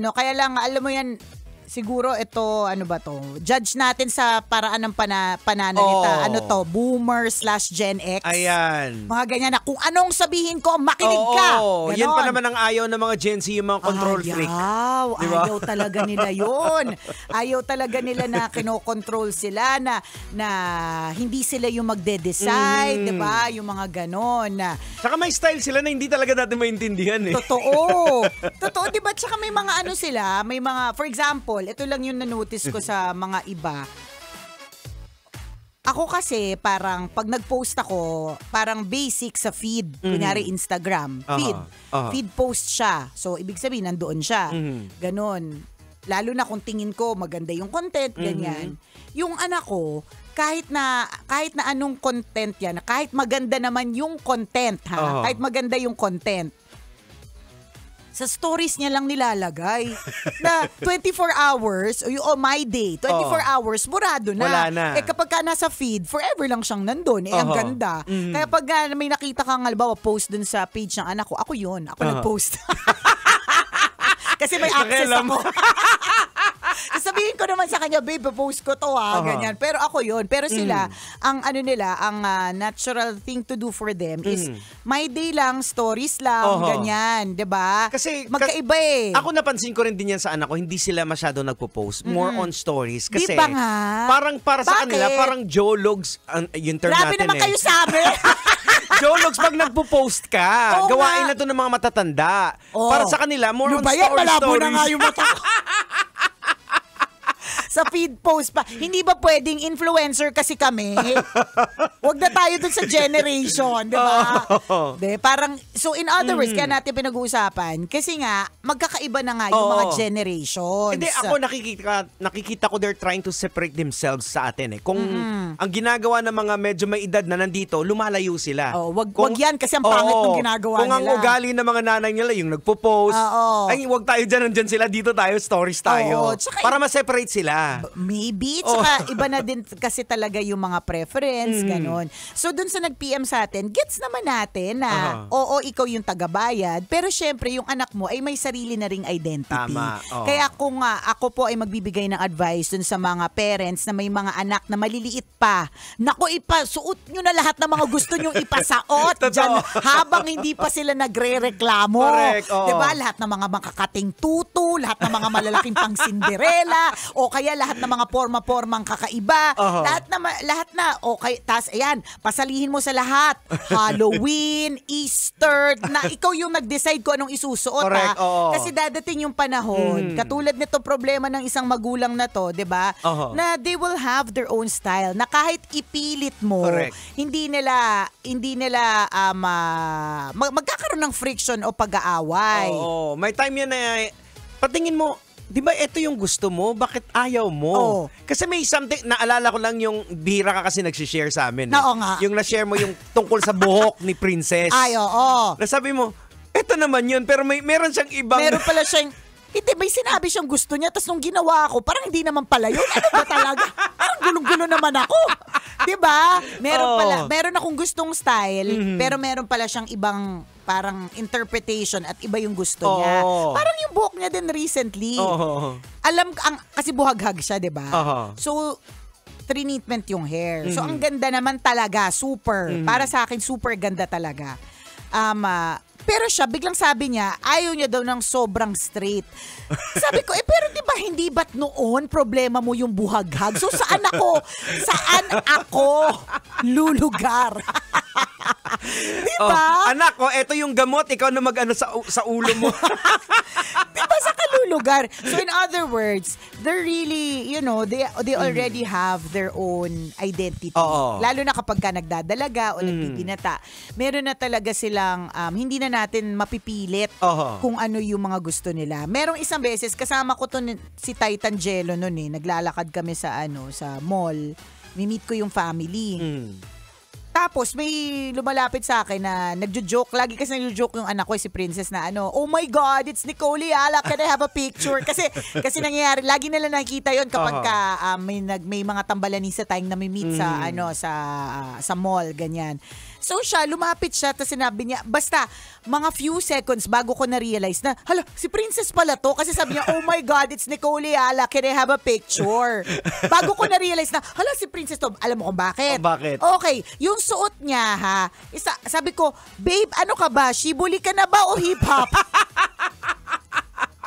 Kaya lang, alam mo yan, siguro ito, ano ba to? Judge natin sa paraan ng pananalita. Ano to? Boomer/Gen X. Ayan. Mga ganyan na, kung anong sabihin ko, makinig ka. Ganon. Yan pa naman ang ayaw ng mga Gen Z, yung mga control freak. Diba? Ayaw talaga nila yun. Ayaw talaga nila na kinokontrol sila, na hindi sila yung magde-decide, diba? Yung mga ganon. Saka may style sila na hindi talaga natin maintindihan eh. Totoo. Totoo, diba? Tsaka may mga ano sila, may mga, for example, ito lang yung na-notice ko sa mga iba. Ako kasi, parang, pag nag-post ako, parang basic sa feed. Kunyari, Instagram. Feed post siya. So, ibig sabihin, nandoon siya. Ganon. Lalo na kung tingin ko, maganda yung content, ganyan. Yung anak ko, kahit na anong content yan, kahit maganda naman yung content, kahit maganda yung content, sa stories niya lang nilalagay na 24 hours o my day, 24 hours, burado na. Wala na. Eh kapag ka nasa feed, forever lang siyang nandun. Ang ganda. Kaya pag may nakita kang halimbawa post dun sa page ng anak ko, ako yun. Ako nag-post. Kasi may access ako. Sabihin ko naman sa kanya, babe, post ko to ganyan. Pero ako yun. Pero sila, ang ano nila, ang natural thing to do for them is my day lang, stories lang, ganyan. Diba? Kasi magkaiba eh. Ako napansin ko rin din yan sa anak ko, hindi sila masyado nagpo-post. More on stories. Kasi diba nga? Parang para sa kanila, parang jologs, yung term grabe natin naman kayo sabi. jologs pag nagpo-post ka. Gawain na to ng mga matatanda. Para sa kanila, more on stories. Malabo na nga yung mata ko. Sa feed post pa. Hindi ba pwedeng influencer kasi kami? Huwag na tayo dun sa generation, di ba? Parang, so in other words, kaya natin pinag-uusapan, kasi nga, magkakaiba na nga yung mga generations. Hindi, ako nakikita ko they're trying to separate themselves sa atin eh. Kung ang ginagawa ng mga medyo may edad na nandito, lumalayo sila. Wag yan kasi ang pangit ng ginagawa nila. Kung ang ugali ng mga nanay nila, yung nagpo-post, ay wag tayo dyan, nandyan sila, dito tayo, stories tayo. Para ma-separate sila. Maybe. Tsaka iba na din kasi talaga yung mga preference, ganon. So dun sa nag-PM sa atin, gets naman natin na oo, ikaw yung tagabayad, pero syempre yung anak mo ay may sarili na ring identity. Tama. Kaya kung ako po ay magbibigay ng advice dun sa mga parents na may mga anak na maliliit pa, naku, ipasuot nyo na lahat ng mga gusto nyong ipasuot dyan habang hindi pa sila nagre-reklamo. Correct. Diba? Lahat ng mga makakating tutu, lahat ng mga malalaking pang Cinderella, o kaya lahat ng mga porma-pormang kakaiba, lahat na, okay, tas ayan, pasalihin mo sa lahat. Halloween, Easter, na ikaw yung nag-decide kung anong isusuot. Correct, Kasi dadating yung panahon, katulad nito problema ng isang magulang na to, diba? Na they will have their own style, na kahit ipilit mo, hindi nila magkakaroon ng friction o pag-aaway. May time yan na patingin mo, di ba ito yung gusto mo? Bakit ayaw mo? Kasi may something, naalala ko lang yung bihira ka kasi nagsishare sa amin. Oo nga. Yung na-share mo yung tungkol sa buhok ni Princess. Ay, oo. Nasabi mo, ito naman yun, pero meron siyang ibang... Meron pala siyang... Hindi, may sinabi siyang gusto niya, tapos nung ginawa ko, parang hindi naman pala yun. Ano ba talaga? Parang gulong-gulo naman ako. Diba? Meron akong gustong style, pero meron pala siyang ibang parang interpretation at iba yung gusto niya. Parang yung buhok niya din recently. Kasi buhaghag siya, diba? So, treatment yung hair. So, ang ganda naman talaga, super. Para sa akin, super ganda talaga. Pero siya, biglang sabi niya, ayaw niya daw ng sobrang straight. Sabi ko, pero di ba hindi ba't noon problema mo yung buhaghag? So saan ako lulugar? Di ba? Anak, eto yung gamot, ikaw na mag-ano sa ulo mo. Di ba sa kalulugar? So in other words, they're really, they already have their own identity. Lalo na kapag ka nagdadalaga o nagbibinata, meron na talaga silang, hindi na natin mapipilit kung ano yung mga gusto nila. Merong isang beses, kasama ko to si Titan Jello noon naglalakad kami sa mall. Mi-meet ko yung family. Tapos may lumalapit sa akin na nagjo-joke. Lagi kasi nagjo-joke yung anak ko, si Princess, na oh my God, it's Nicole Ayala. Can I have a picture? Kasi nangyayari, lagi nila nakikita yon kapag may mga tambalanisa tayong nami-meet sa mall, ganyan. So lumapit siya, tapos sinabi niya, basta mga few seconds bago ko na-realize na, hala, si Princess pala to. Kasi sabi niya, oh my God, it's Nicole Ayala. Can I have a picture? Bago ko na-realize na, hala, si Princess to. Alam mo kung bakit? Bakit? Okay, yung suot niya, sabi ko, babe, ano ka ba? Shibuli ka na ba o hip-hop?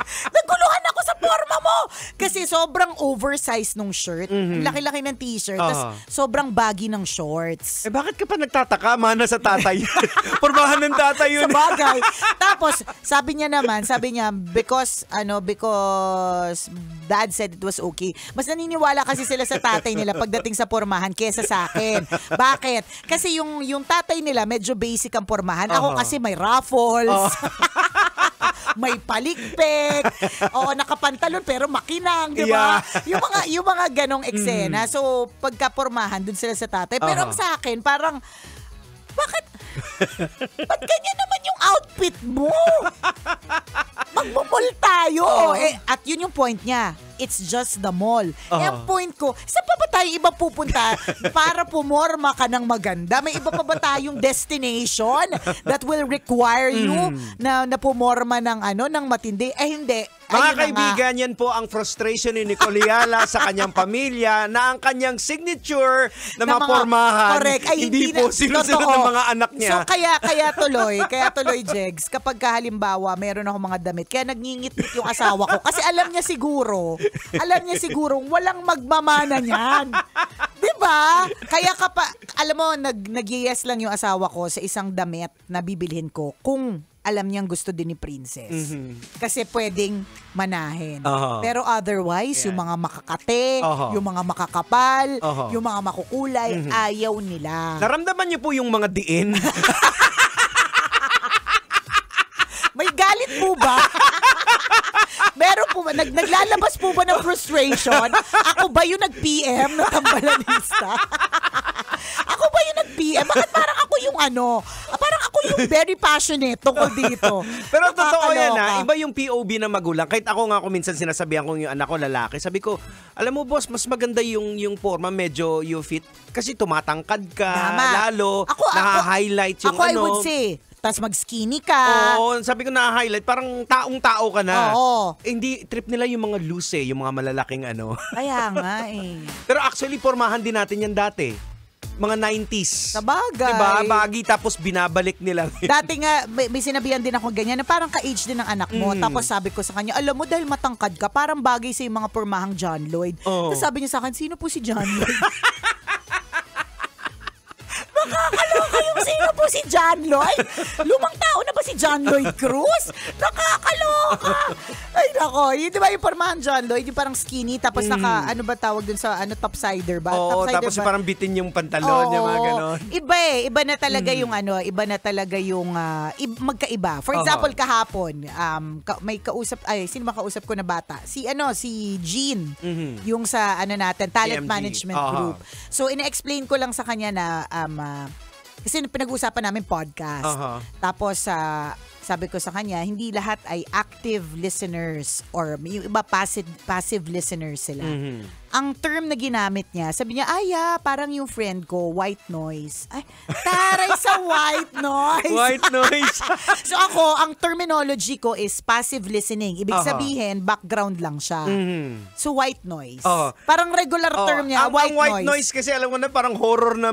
Naguluhan ako sa forma mo. Kasi sobrang oversized nung shirt. Laki-laki ng t-shirt. Tapos sobrang baggy ng shorts. Bakit ka pa nagtataka? Mana sa tatay. Pormahan ng tatay yun. Sa bagay. Tapos, sabi niya, because dad said it was okay. Mas naniniwala kasi sila sa tatay nila pagdating sa pormahan kesa sa akin. Bakit? Kasi yung tatay nila medyo basic ang pormahan. Ako kasi may ruffles. May palikpik. Nakapantalon pero makinang, di ba? Yeah. Yung mga ganong eksena. So, pagkapormahan dun sila sa tatay. Pero ang sa akin, parang, bakit ganyan naman yung outfit mo? Magmumol tayo. At yun yung point niya. It's just the mall. Ang point ko, saan pa ba tayo iba pupunta para pumorma ka ng maganda? May iba pa ba tayong destination that will require you na pumorma ng matindi? Hindi. Mga kaibigan, yan po ang frustration ni Nicole Ayala sa kanyang pamilya na ang kanyang signature na mapormahan. Correct. Hindi po sinusunod ng mga anak niya. So kaya tuloy, Jegs, kapag halimbawa meron ako mga damit, kaya nagngingit-ngit yung asawa ko. Kasi alam niya siguro walang magmamana niyan. Diba? Kaya alam mo, nag-yes lang yung asawa ko sa isang damit na bibilhin ko kung alam niyang gusto din ni Princess. Kasi pwedeng manahin. Pero otherwise, yung mga makakate, yung mga makakapal, yung mga makukulay, ayaw nila. Naramdaman niyo po yung mga diin? May galit po ba? Meron po ba? Naglalabas po ba ng frustration? Ako ba yung nag-PM na tambalanista? Ako ba yung nag-PM? Bakit parang ako yung parang ako yung very passionate tungkol dito. Pero totoo yan ha. Iba yung POV na magulang. Kahit ako nga minsan sinasabihan ko yung anak ko lalaki. Sabi ko, alam mo boss, mas maganda yung forma, medyo you fit. Kasi tumatangkad ka, lalo, naka-highlight yung ako, I would say, tas mag-skinny ka. Oo, sabi ko na-highlight, parang taong-tao ka na. Oo. Hindi, trip nila yung mga loose yung mga malalaking ano. Kaya nga eh. Pero actually, formahan din natin yan dati. Mga 90s. Sabagay. Diba? Baggy tapos binabalik nila. Dati nga, may sinabihan din ako ganyan na parang ka-age din ng anak mo. Tapos sabi ko sa kanya, alam mo dahil matangkad ka, parang bagay sa yung mga pormahang John Lloyd. Tapos sabi niya sa akin, sino po si John Lloyd? Nakakaloka yung sino po si John Lloyd? Lumang tao na ba si John Lloyd Cruz? Nakakaloka! Ay nako, yun diba yung pormahan John Lloyd, yung parang skinny, tapos ano ba tawag dun sa topsider ba? Oo, topsider tapos ba? parang bitin yung pantalon, yung mga ganon. Iba na talaga yung iba na talaga yung magkaiba. For example, kahapon, may kausap, sino ba kausap ko na bata? Si Jean, yung sa natin, talent TMG. Management Group. So, ina-explain ko lang sa kanya na kasi pinag-uusapan namin podcast. Tapos, sabi ko sa kanya, hindi lahat ay active listeners or yung iba passive listeners sila. Ang term na ginamit niya, sabi niya, parang yung friend ko, white noise. Ay, taray sa white noise. White noise. So ako, ang terminology ko is passive listening. Ibig sabihin, background lang siya. So white noise. Parang regular term niya, white noise. Ang white noise kasi alam mo na parang horror na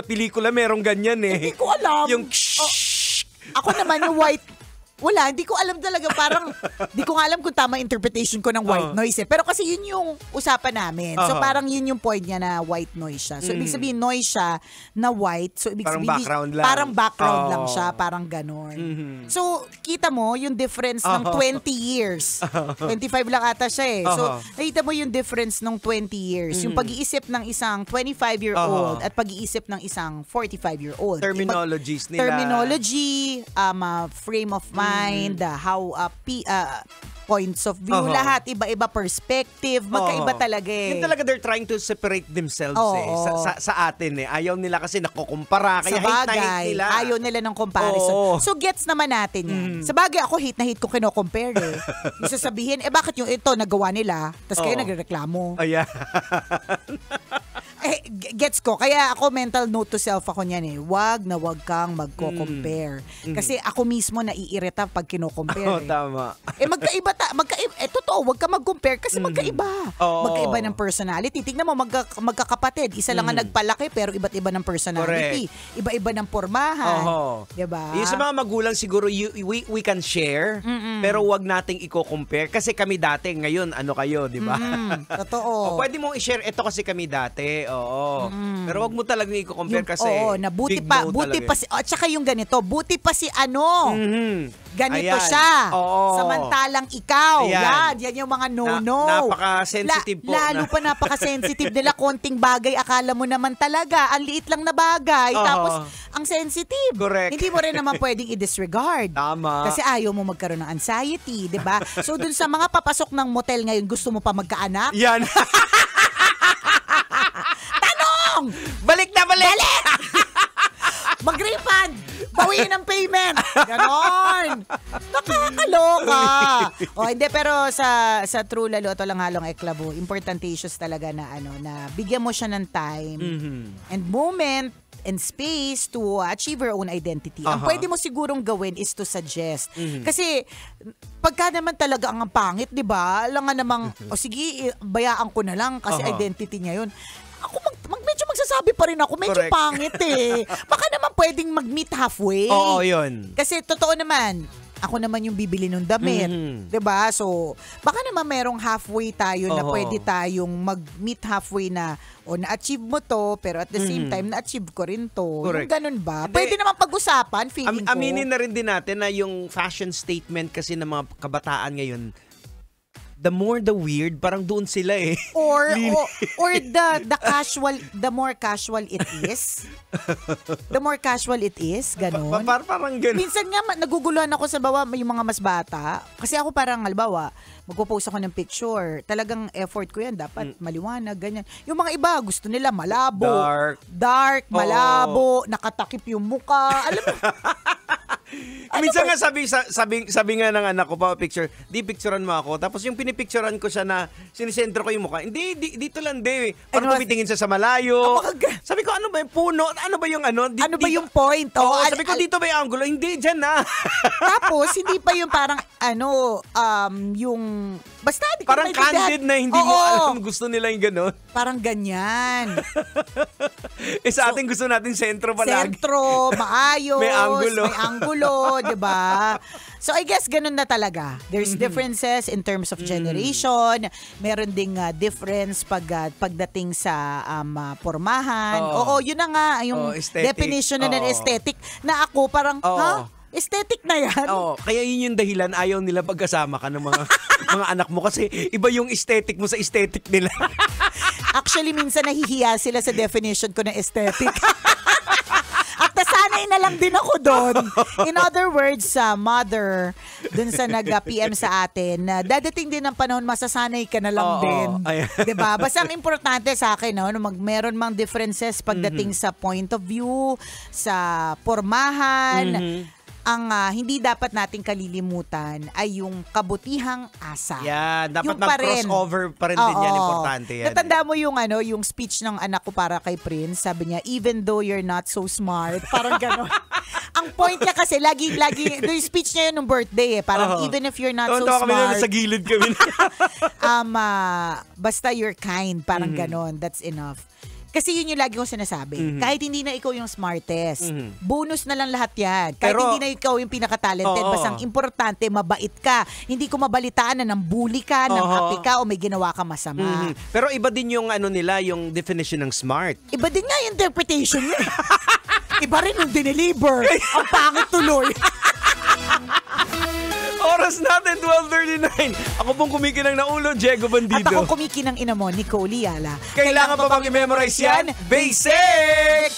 pelikula, merong ganyan eh. Hindi ko alam. Yung ako naman yung white, wala, hindi ko alam talaga, parang, hindi ko nga alam kung tama interpretation ko ng white noise eh. Pero kasi yun yung usapan namin. So parang yun yung point niya na white noise siya. So ibig sabihin noise siya na white. So ibig parang sabihin, background lang. Parang background lang siya, parang ganon. So kita mo yung difference ng 20 years. 25 lang ata siya eh. So nakita mo yung difference ng 20 years. Yung pag-iisip ng isang 25-year-old at pag-iisip ng isang 45-year-old. Terminologies nila. Terminology, frame of mind, how points of view, lahat iba-iba perspective, magkaiba talaga eh. Yun talaga they're trying to separate themselves sa atin eh. Ayaw nila kasi nakukumpara, kaya sa bagay, hate na hate nila. Ayaw nila ng comparison. So gets naman natin yan. Sa bagay ako hate na hate ko kino-compare eh. Yung sasabihin, bakit yung ito nagawa nila, tapos kayo nagreklamo. Ayan. Gets ko. Kaya ako mental note to self ako niyan eh. Wag kang magko-compare. Kasi ako mismo naiirita pag kino-compare eh. Tama. Magkaiba totoo, wag ka mag-compare kasi magkaiba. Magkaiba ng personality. Tingnan mo, magkakapatid. Isa lang ang nagpalaki pero iba't iba ng personality. Correct. Iba-iba ng pormahan. Diba? Yung sa mga magulang siguro, we can share, pero wag nating i-compare. Kasi kami dati, ngayon, ano kayo, di ba? Totoo. Pwede mong i-share, ito kasi kami dati. Oo. Pero wag mo talagang i-compare kasi na buti pa si, at saka yung ganito, buti pa si ganito siya. Samantalang ikaw. Yan yung mga no-no. Napaka-sensitive po. Lalo pa napaka-sensitive nila. Konting bagay, akala mo naman talaga. Ang liit lang na bagay. Tapos, ang sensitive. Correct. Hindi mo rin naman pwedeng i-disregard. Tama. Kasi ayaw mo magkaroon ng anxiety, di ba? So, dun sa mga papasok ng motel ngayon, gusto mo pa magkaanak? Yan. Tanong! Balik! Mag-refund! Bawiin ang payment! Ganon! Nakakaloka! Hindi, pero sa True Lalo ito lang halong eklabo, importantatious talaga na na bigyan mo siya ng time and moment and space to achieve your own identity. Ang pwede mo sigurong gawin is to suggest. Kasi pagka naman talaga ang pangit, 'di ba? Alam nga namang sige, bayaan ko na lang kasi identity niya 'yun. Ako medyo magsasabi pa rin ako, medyo pangit eh. Baka naman pwedeng mag-meet halfway. Oo, yun. Kasi totoo naman, ako naman yung bibili ng damit. 'Di ba? So, baka naman merong halfway tayo na pwede tayong mag-meet halfway na na-achieve mo to, pero at the same time, na-achieve ko rin to. Yung ganun ba? Pwede naman pag-usapan, feeling ko. Aminin na rin din natin na yung fashion statement kasi ng mga kabataan ngayon, the more the weird, parang doon sila eh. Or the more casual it is. The more casual it is, ganun. Parang ganun. Minsan nga, naguguluhan ako sa yung mga mas bata. Kasi ako parang, halimbawa, magpo-post ako ng picture. Talagang effort ko yan. Dapat maliwanag, ganyan. Yung mga iba, gusto nila malabo. Dark, malabo, nakatakip yung muka. Alam mo, Minsan nga sabi nga ng anak ko pa picture, di picturean mo ako. Tapos yung pinipicturean ko siya na sinisentro ko yung mukha. Hindi, dito lang di. Parang tumitingin siya sa malayo. Sabi ko, ano ba yung puno? Ano ba yung ano? Ano ba yung point? Sabi ko, dito ba yung angulo? Hindi, dyan na. Tapos, hindi pa yung parang yung basta di ko parang candid na hindi mo alam gusto nila yung gano'n. Parang ganyan. Sa atin gusto natin sentro palagi. Sentro, maayos, may anggulo, 'di ba? So I guess ganun na talaga. There's differences in terms of generation. Meron ding difference pagdating sa pormahan. Oo, yun na nga yung definition na ng aesthetic na ako parang aesthetic na yan. Kaya yun yung dahilan ayaw nila pagkasama ka ng mga anak mo kasi iba yung aesthetic mo sa aesthetic nila. Actually, minsan nahihiya sila sa definition ko ng aesthetic. At nasanay na lang din ako doon. In other words, mother, dun sa nag-PM sa atin, dadating din ang panahon, masasanay ka na lang din. Diba? Basta ang importante sa akin, meron mang differences pagdating sa point of view, sa pormahan, ang hindi dapat nating kalilimutan ay yung kabutihang asa. Yeah, dapat mag-crossover pa rin din yan. Importante yan. Natanda mo yung speech ng anak ko para kay Prince. Sabi niya, even though you're not so smart. Parang gano'n. Ang point niya kasi, lagi, yung speech niya yun nung birthday Parang even if you're not so smart. Kami na sa gilid kami. Basta you're kind. Parang gano'n. That's enough. Kasi yun yung lagi kong sinasabi. Kahit hindi na ikaw yung smartest, bonus na lang lahat yan. Kahit hindi na ikaw yung pinaka-talented, basta ang importante, mabait ka. Hindi ko mabalitaan na nang bully ka, nang happy ka, o may ginawa ka masama. Pero iba din yung nila, yung definition ng smart. Iba din nga yung interpretation niya. Iba rin yung dineliver. Ang pangit tuloy. Oras natin, 12:39. Ako pong kumikinang na ulo, Diego Bandido. At ako kumikinang ina mo, Nicole Yala. Kailangan pa bang i-memorize yan? Basic!